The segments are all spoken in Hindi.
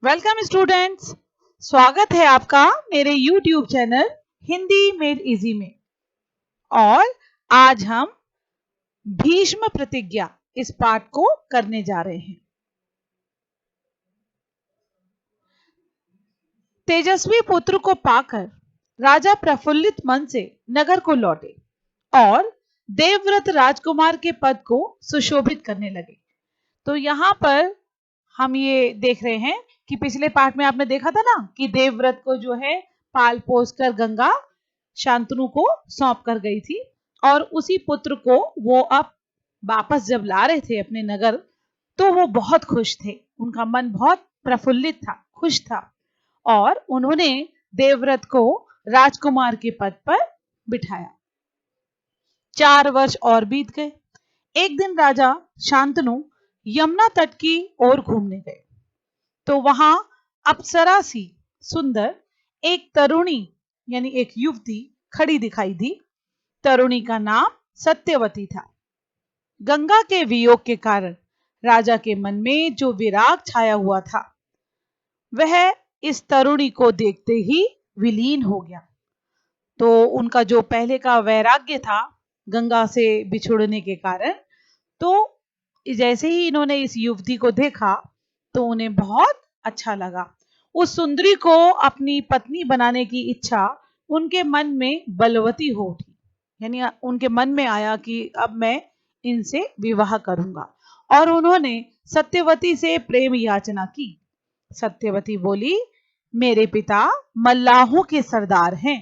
Welcome students. स्वागत है आपका मेरे YouTube channel Hindi made easy में। और आज हम भीष्म प्रतिज्ञा इस पाठ को करने जा रहे हैं। तेजस्वी पुत्र को पाकर राजा प्रफुल्लित मन से नगर को लौटे और देवव्रत राजकुमार के पद को सुशोभित करने लगे। तो यहाँ पर हम ये देख रहे हैं कि पिछले पाठ में आपने देखा था ना कि देवव्रत को जो है पाल पोस कर गंगा शांतनु को सौंप कर गई थी और उसी पुत्र को वो अब वापस जब ला रहे थे अपने नगर तो वो बहुत खुश थे। उनका मन बहुत प्रफुल्लित था, खुश था और उन्होंने देवव्रत को राजकुमार के पद पर बिठाया। 4 वर्ष और बीत गए। एक दिन राजा शांतनु यमुना तट की ओर घूमने गए तो वहां अप्सरा सी सुंदर एक तरुणी यानी एक युवती खड़ी दिखाई दी। तरुणी का नाम सत्यवती था। गंगा के वियोग के कारण राजा के मन में जो विराग छाया हुआ था वह इस तरुणी को देखते ही विलीन हो गया। तो उनका जो पहले का वैराग्य था गंगा से बिछुड़ने के कारण, तो जैसे ही इन्होंने इस युवती को देखा तो उन्हें बहुत अच्छा लगा। उस सुंदरी को अपनी पत्नी बनाने की इच्छा उनके मन में बलवती हो उठी, यानी उनके मन में आया कि अब मैं इनसे विवाह करूंगा और उन्होंने सत्यवती से प्रेम याचना की। सत्यवती बोली, मेरे पिता मल्लाहों के सरदार हैं,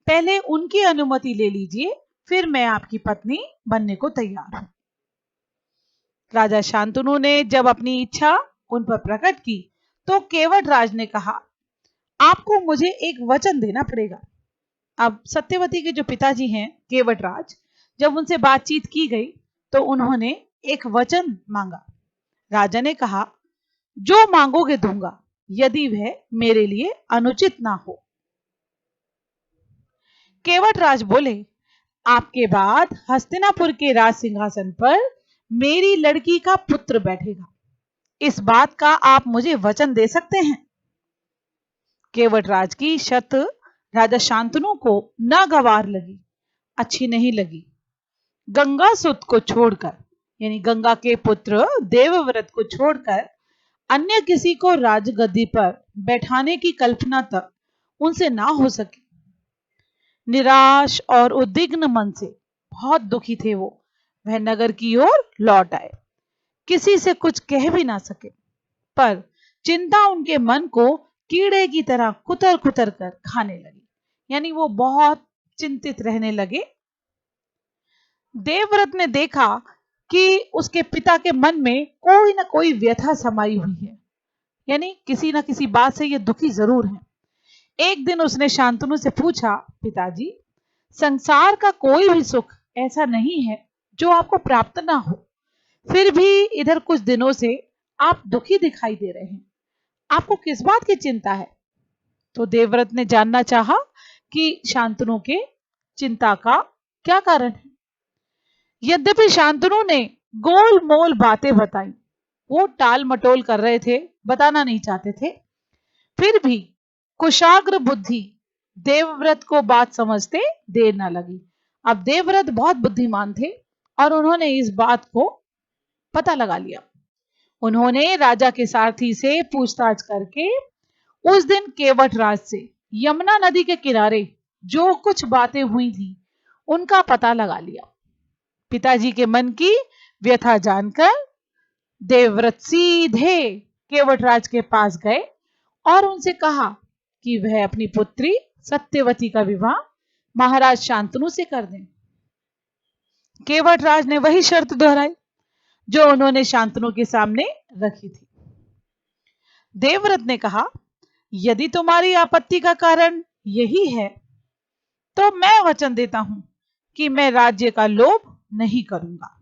पहले उनकी अनुमति ले लीजिए, फिर मैं आपकी पत्नी बनने को तैयार हूं। राजा शांतनु ने जब अपनी इच्छा उन पर प्रकट की तो केवटराज ने कहा, आपको मुझे एक वचन देना पड़ेगा। अब सत्यवती के जो पिताजी हैं केवटराज, जब उनसे बातचीत की गई तो उन्होंने एक वचन मांगा। राजा ने कहा, जो मांगोगे दूंगा, यदि वह मेरे लिए अनुचित ना हो। केवटराज बोले, आपके बाद हस्तिनापुर के राज सिंहासन पर मेरी लड़की का पुत्र बैठेगा, इस बात का आप मुझे वचन दे सकते हैं? केवटराज की शर्त राजा शांतनु को नागवार लगी, अच्छी नहीं लगी। गंगा सुत को छोड़कर यानी गंगा के पुत्र देवव्रत को छोड़कर अन्य किसी को राजगद्दी पर बैठाने की कल्पना तक उनसे ना हो सकी। निराश और उद्विग्न मन से बहुत दुखी थे वो। वह नगर की ओर लौट आए, किसी से कुछ कह भी ना सके, पर चिंता उनके मन को कीड़े की तरह कुतर कुतर कर खाने लगी, यानी वो बहुत चिंतित रहने लगे। देवव्रत ने देखा कि उसके पिता के मन में कोई ना कोई व्यथा समाई हुई है, यानी किसी ना किसी बात से ये दुखी जरूर है। एक दिन उसने शांतनु से पूछा, पिताजी, संसार का कोई भी सुख ऐसा नहीं है जो आपको प्राप्त ना हो, फिर भी इधर कुछ दिनों से आप दुखी दिखाई दे रहे हैं, आपको किस बात की चिंता है? तो देवव्रत ने जानना चाहा कि शांतनु के चिंता का क्या कारण है। यद्यपि शांतनु ने गोल मोल बातें बताई, वो टाल मटोल कर रहे थे, बताना नहीं चाहते थे, फिर भी कुशाग्र बुद्धि देवव्रत को बात समझते देर ना लगी। अब देवव्रत बहुत बुद्धिमान थे और उन्होंने इस बात को पता लगा लिया। उन्होंने राजा के सारथी से पूछताछ करके उस दिन केवटराज से यमुना नदी के किनारे जो कुछ बातें हुई थी उनका पता लगा लिया। पिताजी के मन की व्यथा जानकर देवव्रत सीधे केवटराज के पास गए और उनसे कहा कि वह अपनी पुत्री सत्यवती का विवाह महाराज शांतनु से कर दें। केवटराज ने वही शर्त दोहराई जो उन्होंने शांतनु के सामने रखी थी। देवव्रत ने कहा, यदि तुम्हारी आपत्ति का कारण यही है तो मैं वचन देता हूं कि मैं राज्य का लोभ नहीं करूंगा।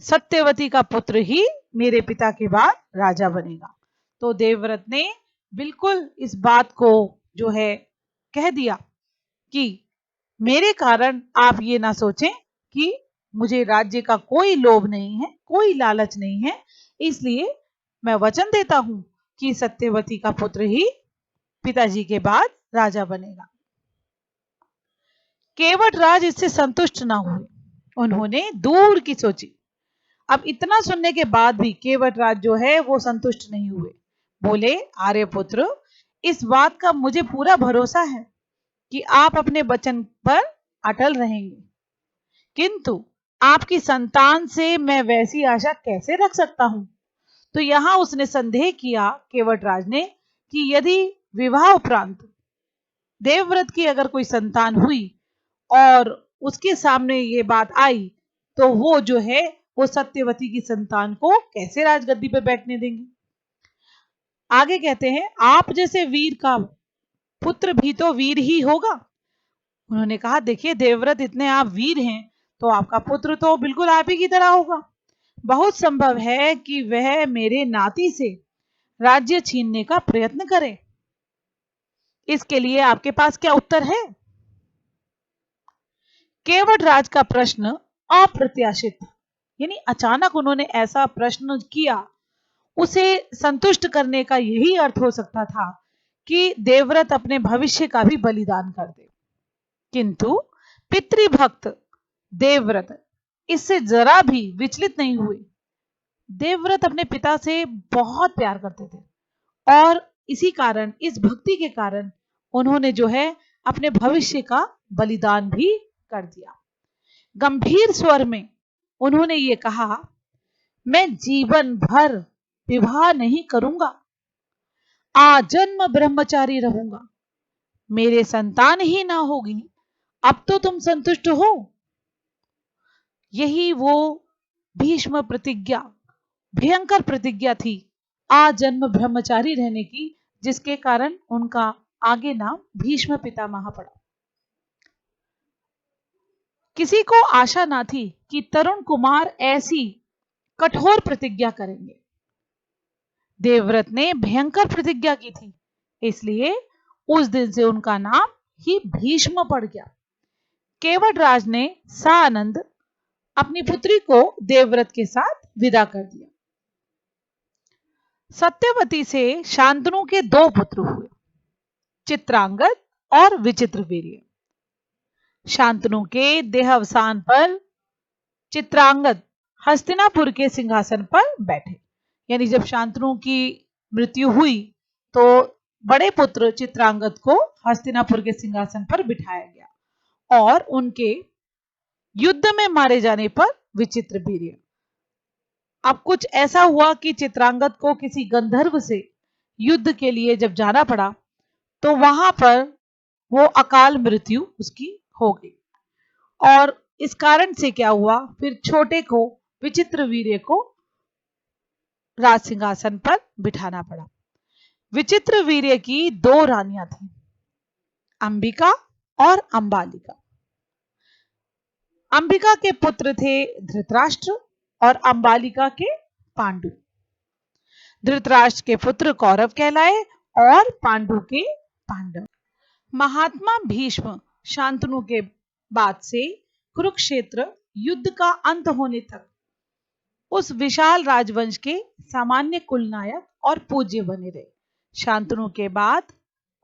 सत्यवती का पुत्र ही मेरे पिता के बाद राजा बनेगा। तो देवव्रत ने बिल्कुल इस बात को जो है कह दिया कि मेरे कारण आप ये ना सोचें कि मुझे राज्य का कोई लोभ नहीं है, कोई लालच नहीं है, इसलिए मैं वचन देता हूं कि सत्यवती का पुत्र ही पिताजी के बाद राजा बनेगा। केवटराज इससे संतुष्ट ना हुए, उन्होंने दूर की सोची। अब इतना सुनने के बाद भी केवटराज जो है वो संतुष्ट नहीं हुए। बोले, आर्यपुत्र, इस बात का मुझे पूरा भरोसा है कि आप अपने वचन पर अटल रहेंगे, किंतु आपकी संतान से मैं वैसी आशा कैसे रख सकता हूं। तो यहां उसने संदेह किया केवटराज ने कि यदि विवाह उपरांत देवव्रत की अगर कोई संतान हुई और उसके सामने ये बात आई तो वो जो है वो सत्यवती की संतान को कैसे राजगद्दी पर बैठने देंगे। आगे कहते हैं, आप जैसे वीर का पुत्र भी तो वीर ही होगा। उन्होंने कहा, देखिए देवव्रत इतने आप वीर हैं तो आपका पुत्र तो बिल्कुल आप ही की तरह होगा। बहुत संभव है कि वह मेरे नाती से राज्य छीनने का प्रयत्न करे। इसके लिए आपके पास क्या उत्तर है। केवटराज का प्रश्न अप्रत्याशित था, यानी अचानक उन्होंने ऐसा प्रश्न किया। उसे संतुष्ट करने का यही अर्थ हो सकता था कि देवव्रत अपने भविष्य का भी बलिदान कर दे, किंतु पितृभक्त देवव्रत इससे जरा भी विचलित नहीं हुए। देवव्रत अपने पिता से बहुत प्यार करते थे और इसी कारण, इस भक्ति के कारण उन्होंने जो है अपने भविष्य का बलिदान भी कर दिया। गंभीर स्वर में उन्होंने ये कहा, मैं जीवन भर विवाह नहीं करूंगा, आजन्म ब्रह्मचारी रहूंगा। मेरे संतान ही ना होगी, अब तो तुम संतुष्ट हो। यही वो भीष्म प्रतिज्ञा, भयंकर प्रतिज्ञा थी आजन्म ब्रह्मचारी रहने की, जिसके कारण उनका आगे नाम भीष्म पितामह पड़ा। किसी को आशा ना थी कि तरुण कुमार ऐसी कठोर प्रतिज्ञा करेंगे। देवव्रत ने भयंकर प्रतिज्ञा की थी, इसलिए उस दिन से उनका नाम ही भीष्म पड़ गया। केवटराज ने सानंद अपनी पुत्री को देवव्रत के साथ विदा कर दिया। सत्यवती से शांतनु के दो पुत्र हुए, चित्रांगद और विचित्रवीर्य। शांतनु के देहावसान पर चित्रांगद हस्तिनापुर के सिंहासन पर बैठे, यानी जब शांतनु की मृत्यु हुई तो बड़े पुत्र चित्रांगद को हस्तिनापुर के सिंहासन पर बिठाया गया और उनके युद्ध में मारे जाने पर विचित्रवीर्य। अब कुछ ऐसा हुआ कि चित्रांगद को किसी गंधर्व से युद्ध के लिए जब जाना पड़ा तो वहां पर वो अकाल मृत्यु उसकी हो गई और इस कारण से क्या हुआ, फिर छोटे को विचित्रवीर्य को राज सिंहासन पर बिठाना पड़ा। विचित्रवीर्य की दो रानियां थीं, अंबिका और अंबालिका। अंबिका के पुत्र थे धृतराष्ट्र और अंबालिका के पांडु। धृतराष्ट्र के पुत्र कौरव कहलाए और पांडु के पांडव। महात्मा भीष्म शांतनु के बाद से कुरुक्षेत्र युद्ध का अंत होने तक उस विशाल राजवंश के सामान्य कुलनायक और पूज्य बने रहे। शांतनु के बाद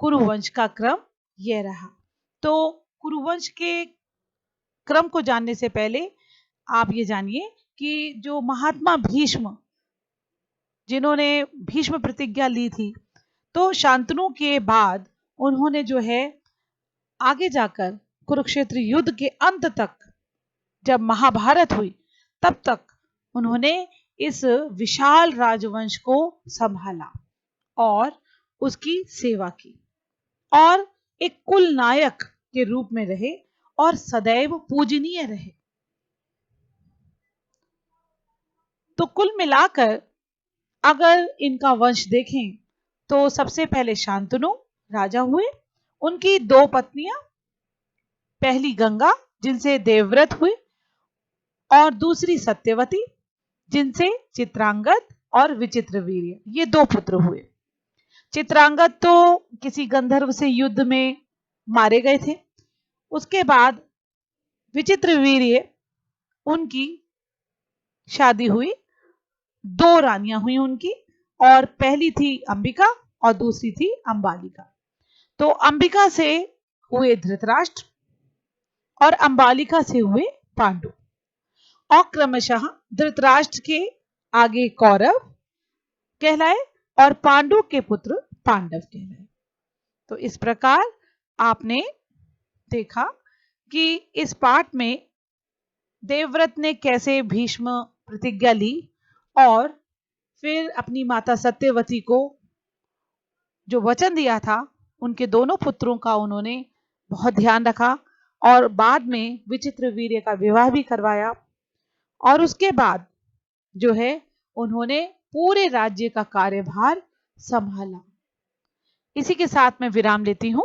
कुरुवंश का क्रम यह रहा। तो कुरुवंश के क्रम को जानने से पहले आप ये जानिए कि जो महात्मा भीष्म, जिन्होंने भीष्म प्रतिज्ञा ली थी, तो शांतनु के बाद उन्होंने जो है आगे जाकर कुरुक्षेत्र युद्ध के अंत तक, जब महाभारत हुई तब तक उन्होंने इस विशाल राजवंश को संभाला और उसकी सेवा की और एक कुल नायक के रूप में रहे और सदैव पूजनीय रहे। तो कुल मिलाकर अगर इनका वंश देखें तो सबसे पहले शांतनु राजा हुए, उनकी दो पत्नियां, पहली गंगा जिनसे देवव्रत हुए और दूसरी सत्यवती जिनसे चित्रांगद और विचित्रवीर्य, ये दो पुत्र हुए। चित्रांगद तो किसी गंधर्व से युद्ध में मारे गए थे। उसके बाद विचित्रवीर्य, उनकी शादी हुई, दो रानियां हुई उनकी और पहली थी अंबिका और दूसरी थी अंबालिका। तो अंबिका से हुए धृतराष्ट्र और अंबालिका से हुए पांडु, और क्रमशः धृतराष्ट्र के आगे कौरव कहलाए और पांडु के पुत्र पांडव कहलाए। तो इस प्रकार आपने देखा कि इस पाठ में देवव्रत ने कैसे भीष्म प्रतिज्ञा ली और फिर अपनी माता सत्यवती को जो वचन दिया था उनके दोनों पुत्रों का उन्होंने बहुत ध्यान रखा और बाद में विचित्रवीर्य का विवाह भी करवाया, और उसके बाद जो है उन्होंने पूरे राज्य का कार्यभार संभाला। इसी के साथ मैं विराम लेती हूँ।